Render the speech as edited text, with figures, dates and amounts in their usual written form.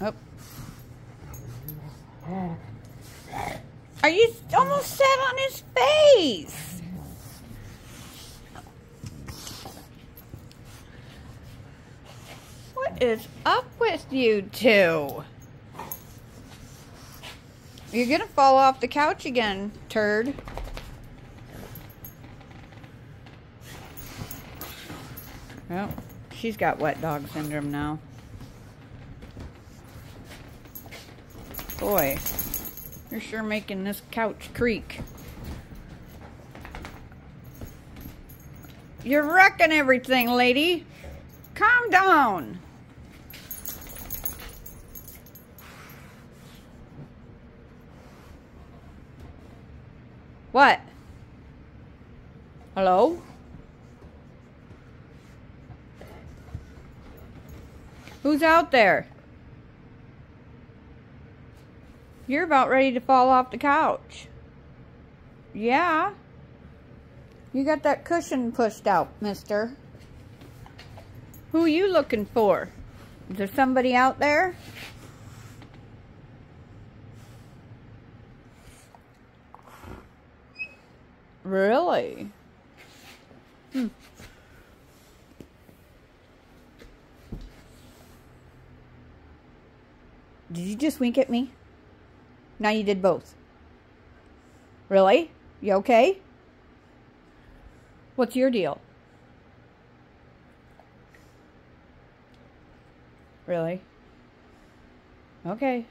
Oh. Are you almost sat on his face? What is up with you two? You're gonna fall off the couch again, turd. Well, she's got wet dog syndrome now. Boy, you're sure making this couch creak. You're wrecking everything, lady. Calm down. What? Hello? Who's out there? You're about ready to fall off the couch. Yeah. You got that cushion pushed out, mister. Who are you looking for? Is there somebody out there? Really? Hmm. Did you just wink at me? Now you did both. Really? You okay? What's your deal? Really? Okay.